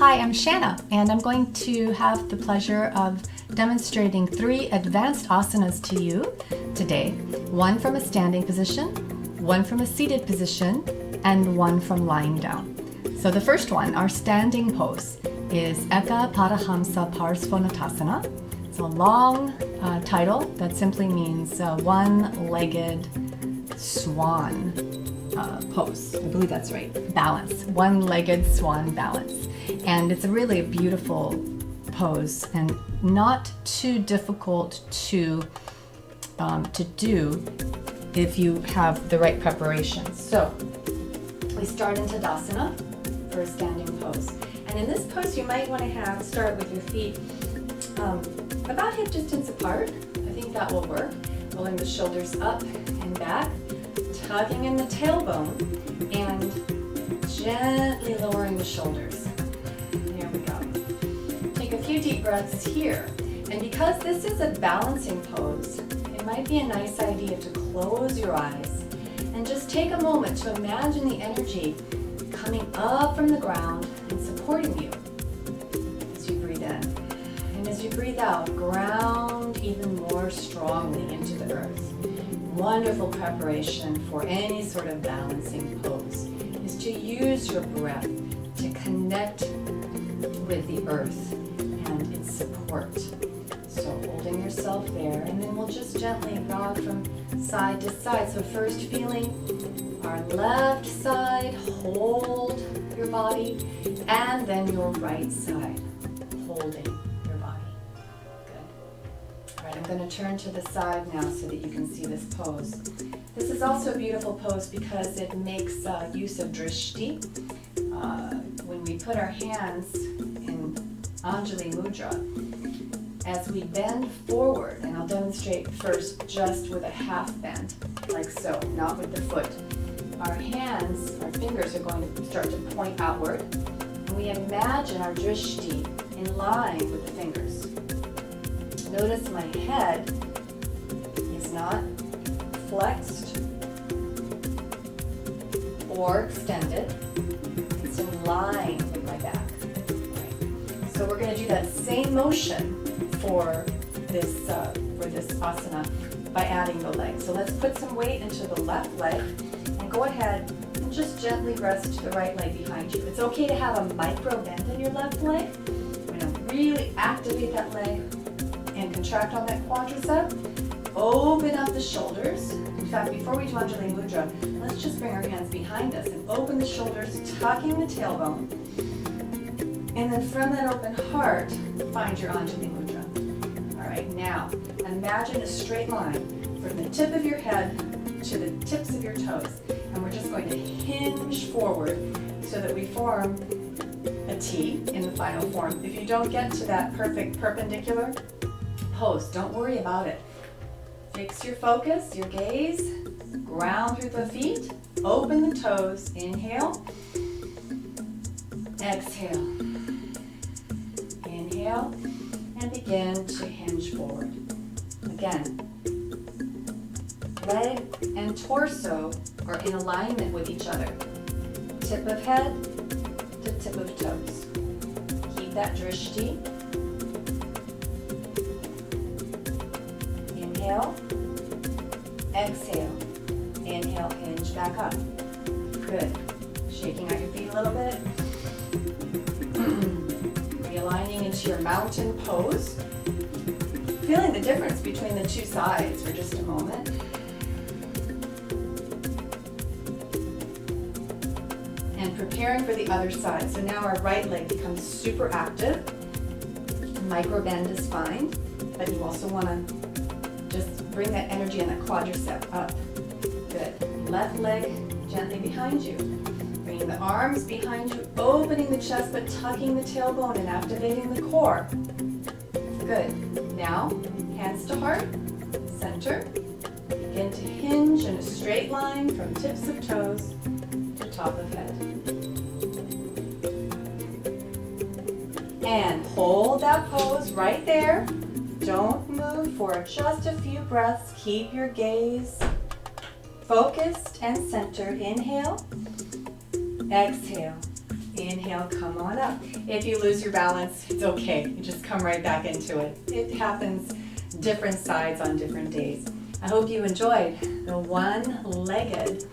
Hi, I'm Shana, and I'm going to have the pleasure of demonstrating 3 advanced asanas to you today. 1 from a standing position, 1 from a seated position, and 1 from lying down. So the first one, our standing pose, is Eka Pada Hamsa Parsvottanasana. It's a long title that simply means one-legged swan pose. I believe that's right. Balance. One-legged swan balance. And it's really a beautiful pose and not too difficult to do if you have the right preparation. So we start in Tadasana for a standing pose. And in this pose, you might want to start with your feet about hip distance apart. I think that will work. Rolling the shoulders up and back, tugging in the tailbone, and gently lowering the shoulders. There we go. Take a few deep breaths here. And because this is a balancing pose, it might be a nice idea to close your eyes and just take a moment to imagine the energy coming up from the ground and supporting you as you breathe in. And as you breathe out, ground even more strongly into the earth. Wonderful preparation for any sort of balancing pose is to use your breath to connect with the earth and its support. So holding yourself there, and then we'll just gently rock from side to side. So first feeling our left side, hold your body, and then your right side, holding your body. Good. All right, I'm going to turn to the side now so that you can see this pose. This is also a beautiful pose because it makes use of drishti. When we put our hands in Anjali Mudra, as we bend forward, and I'll demonstrate first just with a half bend, like so, not with the foot. Our hands, our fingers are going to start to point outward, and we imagine our drishti in line with the fingers. Notice my head is not flexed or extended. It's in line with my back. Right. So we're going to do that same motion for this asana by adding the leg. So let's put some weight into the left leg and go ahead and just gently rest the right leg behind you. It's okay to have a micro bend in your left leg. We're going to really activate that leg and contract on that quadricep. Open up the shoulders. In fact, before we do Anjali Mudra, let's just bring our hands behind us and open the shoulders, tucking the tailbone. And then from that open heart, find your Anjali Mudra. All right, now imagine a straight line from the tip of your head to the tips of your toes. And we're just going to hinge forward so that we form a T in the final form. If you don't get to that perfect perpendicular pose, don't worry about it. Fix your focus, your gaze, ground through the feet, open the toes, inhale, exhale, inhale, and begin to hinge forward. Again, leg and torso are in alignment with each other. Tip of head to tip of toes. Keep that drishti. Inhale, exhale, inhale, hinge back up. Good. Shaking out your feet a little bit. Realigning into your mountain pose. Feeling the difference between the two sides for just a moment. And preparing for the other side. So now our right leg becomes super active. Micro bend is fine, but you also want to just bring that energy on that quadricep up. Good. Left leg gently behind you. Bringing the arms behind you, opening the chest, but tucking the tailbone and activating the core. Good. Now, hands to heart, center. Begin to hinge in a straight line from tips of toes to top of head. And hold that pose right there. Don't move for just a few breaths. Keep your gaze focused and centered. Inhale, exhale, Inhale, come on up. If you lose your balance, it's okay. You just come right back into it. It happens different sides on different days. I hope you enjoyed the one-legged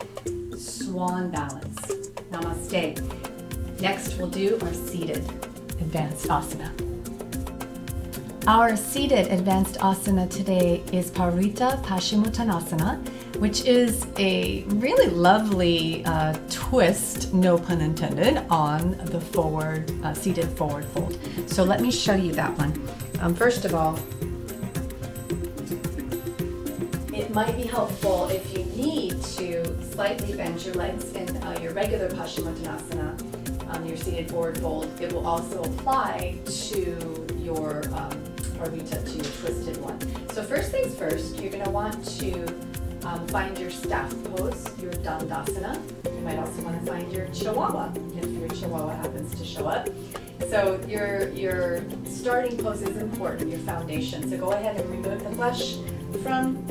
swan balance. Namaste. Next, we'll do our seated advanced asana. Our seated advanced asana today is Parivrrta Paschimottanasana, which is a really lovely twist, no pun intended, on the seated forward fold. So let me show you that one. First of all, it might be helpful if you need to slightly bend your legs in your regular Paschimottanasana, your seated forward fold. It will also apply to your Parivrrta, to your twisted one. So first things first, you're going to want to find your staff pose, your Dandasana. You might also want to find your Chihuahua, if your Chihuahua happens to show up. So your starting pose is important, your foundation. So go ahead and remove the flesh from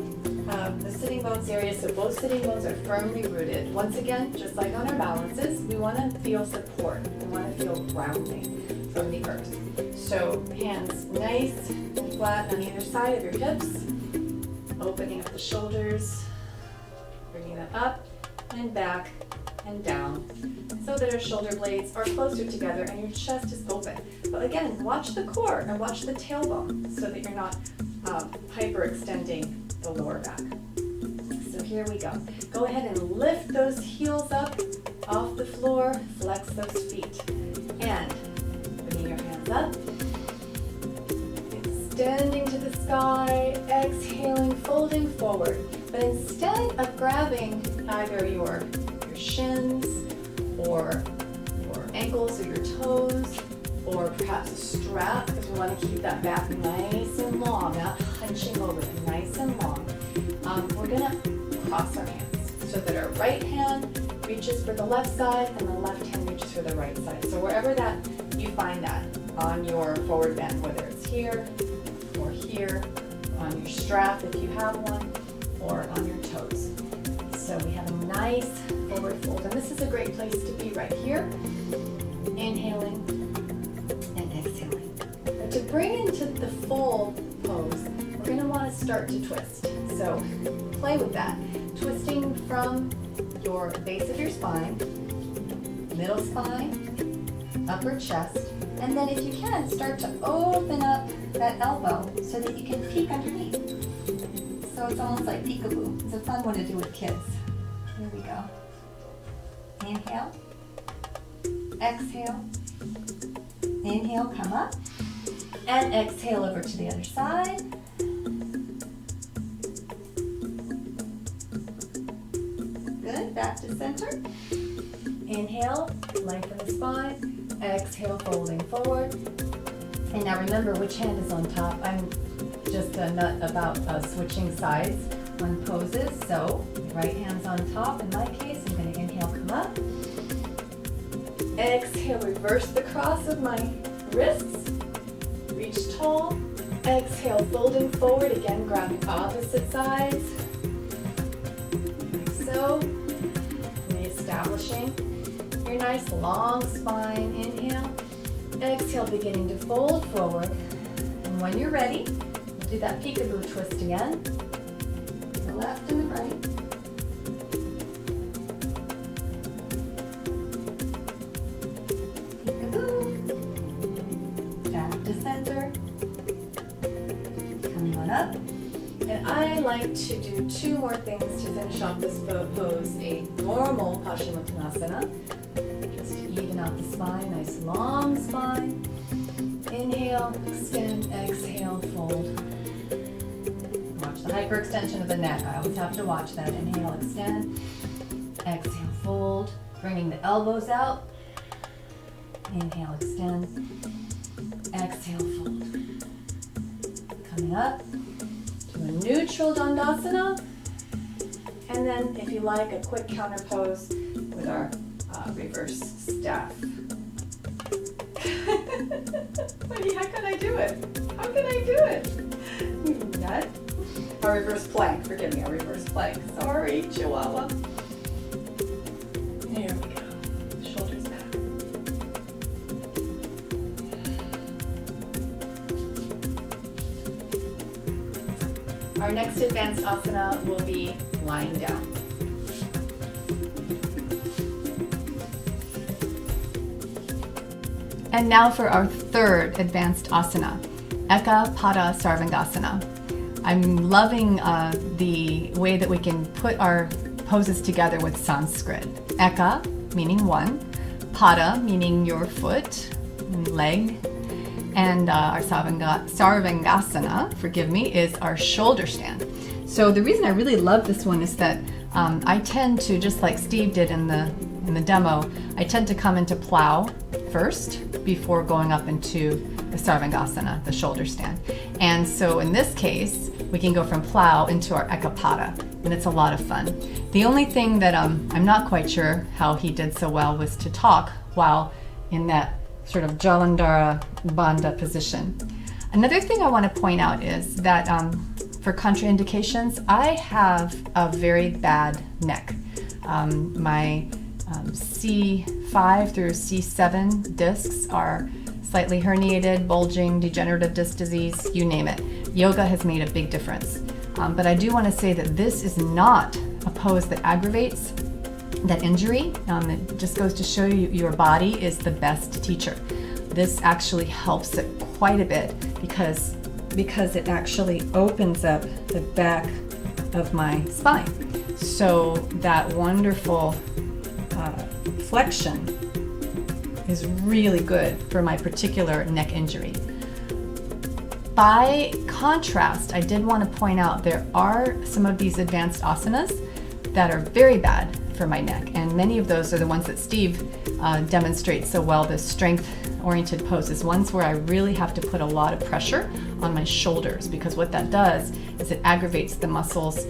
the sitting bones area, so both sitting bones are firmly rooted. Once again, just like on our balances, we want to feel support. We want to feel grounding from the earth. So hands nice and flat on either side of your hips, opening up the shoulders, bringing them up and back and down so that our shoulder blades are closer together and your chest is open. But again, watch the core and watch the tailbone so that you're not hyperextending the lower back. So here we go. Go ahead and lift those heels up off the floor, flex those feet, and bringing your hands up, extending to the sky, exhaling, folding forward. But instead of grabbing either your shins or your ankles or your toes, or perhaps a strap, because we want to keep that back nice and long, not hunching over, nice and long. We're going to cross our hands so that our right hand reaches for the left side and the left hand reaches for the right side. So wherever that you find that on your forward bend, whether it's here or here, on your strap if you have one, or on your toes. So we have a nice forward fold, and this is a great place to be right here, inhaling and exhaling. But to bring into the full pose, we're going to want to start to twist. So play with that, twisting from your base of your spine, middle spine, upper chest, and then if you can, start to open up that elbow so that you can peek underneath. So it's almost like peekaboo. It's a fun one to do with kids. Here we go. Inhale, exhale, inhale, come up, and exhale over to the other side. Good, back to center. Inhale, lengthen the spine, exhale, folding forward. And now remember which hand is on top. I'm just a nut about switching sides on poses. So right hand's on top. In my case, I'm going to inhale, come up. Exhale, reverse the cross of my wrists. Reach tall. Exhale, folding forward. Again, grounding opposite sides. Like so. Reestablishing your nice long spine. Inhale. Exhale, beginning to fold forward. And when you're ready, we'll do that peekaboo twist again. The left and the right. Peekaboo. Back to center. Coming on up. And I like to do two more things to finish off this pose. A normal Paschimottanasana. Just even out the spine, nice long spine. Inhale, extend, exhale, fold. Watch the hyperextension of the neck. I always have to watch that. Inhale, extend, exhale, fold. Bringing the elbows out. Inhale, extend, exhale, fold. Coming up to a neutral Dandasana. And then, if you like, a quick counter pose with our reverse staff. Buddy, how can I do it? How can I do it? You nut. A reverse plank, forgive me, a reverse plank. Sorry, Chihuahua. There we go. Shoulders back. Our next advanced asana will be lying down. And now for our third advanced asana, Eka Pada Sarvangasana. I'm loving the way that we can put our poses together with Sanskrit. Eka, meaning one, Pada, meaning your foot and leg, and our Sarvangasana, forgive me, is our shoulder stand. So the reason I really love this one is that I tend to, just like Steve did in the demo, I tend to come into plow first before going up into the Sarvangasana, the shoulder stand. And so in this case, we can go from plow into our Eka Pada, and it's a lot of fun. The only thing that I'm not quite sure how he did so well was to talk while in that sort of Jalandhara Bandha position. Another thing I want to point out is that for contraindications, I have a very bad neck. My C5 through C7 discs are slightly herniated, bulging, degenerative disc disease, you name it. Yoga has made a big difference. But I do want to say that this is not a pose that aggravates that injury. It just goes to show you your body is the best teacher. This actually helps it quite a bit because it actually opens up the back of my spine. So that wonderful flexion is really good for my particular neck injury. By contrast, I did want to point out there are some of these advanced asanas that are very bad for my neck, and many of those are the ones that Steve demonstrates so well, the strength-oriented poses, ones where I really have to put a lot of pressure on my shoulders, because what that does is it aggravates the muscles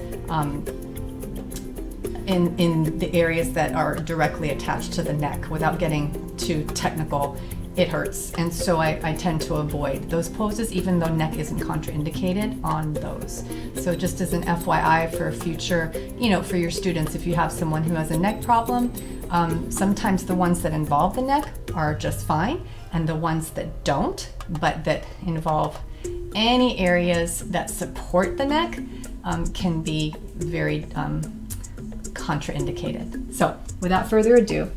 in the areas that are directly attached to the neck. Without getting too technical, it hurts, and so I tend to avoid those poses, even though neck isn't contraindicated on those. So just as an FYI for future, for your students, if you have someone who has a neck problem, sometimes the ones that involve the neck are just fine, and the ones that don't, but that involve any areas that support the neck, can be very contraindicated. So without further ado,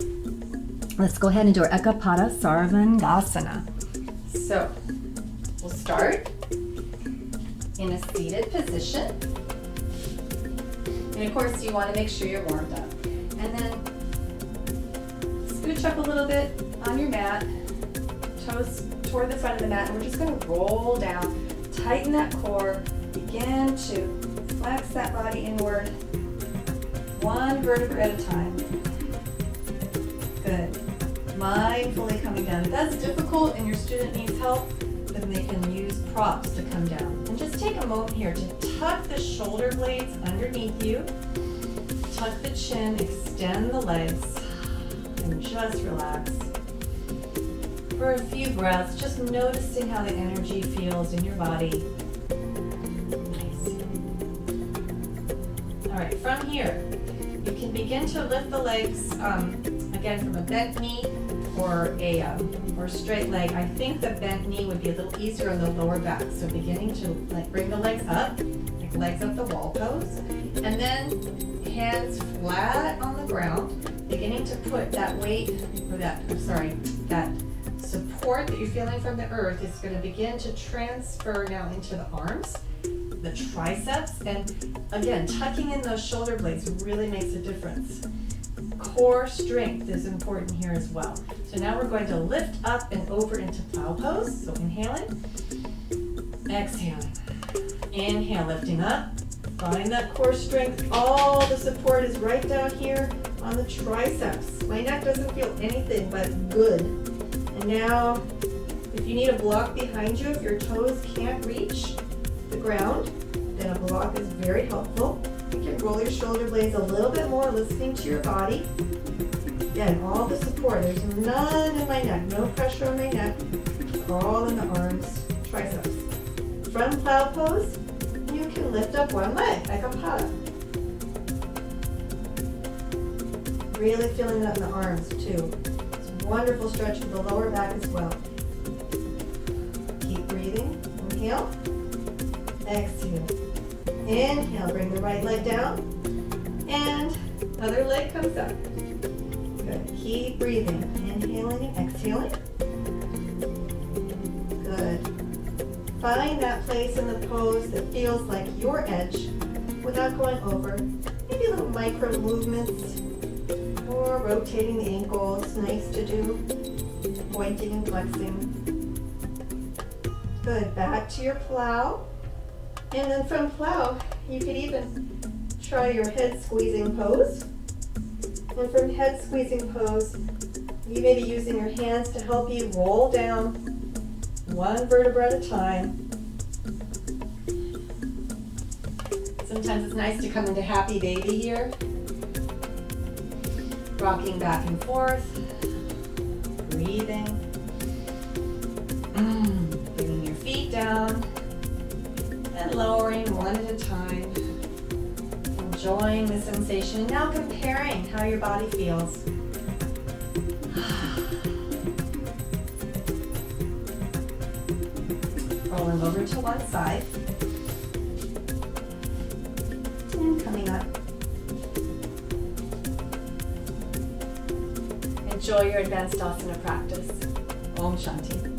let's go ahead and do our Eka Pada Sarvangasana. So we'll start in a seated position. And of course you want to make sure you're warmed up. And then scooch up a little bit on your mat, toes toward the front of the mat, and we're just going to roll down, tighten that core, begin to flex that body inward, one vertebra at a time. Good. Mindfully coming down. If that's difficult and your student needs help, then they can use props to come down. And just take a moment here to tuck the shoulder blades underneath you, tuck the chin, extend the legs, and just relax. For a few breaths, just noticing how the energy feels in your body. Nice. All right, from here, you can begin to lift the legs, again from a bent knee or a straight leg. I think the bent knee would be a little easier on the lower back. So beginning to bring the legs up, like legs up the wall pose, and then hands flat on the ground, beginning to put that weight, or that support that you're feeling from the earth is going to begin to transfer now into the arms, the triceps, and again, tucking in those shoulder blades really makes a difference. Core strength is important here as well. So now we're going to lift up and over into plow pose. So inhaling, exhaling. Inhale, lifting up. Find that core strength. All the support is right down here on the triceps. My neck doesn't feel anything but good. And now, if you need a block behind you, if your toes can't reach the ground, then a block is very helpful. You can roll your shoulder blades a little bit more, listening to your body. Again, all the support. There's none in my neck, no pressure on my neck. All in the arms, triceps. From plow pose, you can lift up one leg, Eka Pada. Really feeling that in the arms too. It's a wonderful stretch for the lower back as well. Keep breathing. Inhale. Exhale. Inhale, bring the right leg down. And other leg comes up. Good. Keep breathing. Inhaling and exhaling. Good. Find that place in the pose that feels like your edge without going over. Maybe little micro movements or rotating the ankles. Nice to do. Pointing and flexing. Good. Back to your plow. And then from plow, you could even try your head squeezing pose. And from head squeezing pose, you may be using your hands to help you roll down one vertebra at a time. Sometimes it's nice to come into happy baby here. Rocking back and forth. Breathing. Bringing your feet down. And lowering one at a time. Enjoying the sensation. Now comparing how your body feels. Rolling over to one side. And coming up. Enjoy your advanced asana practice. Om Shanti.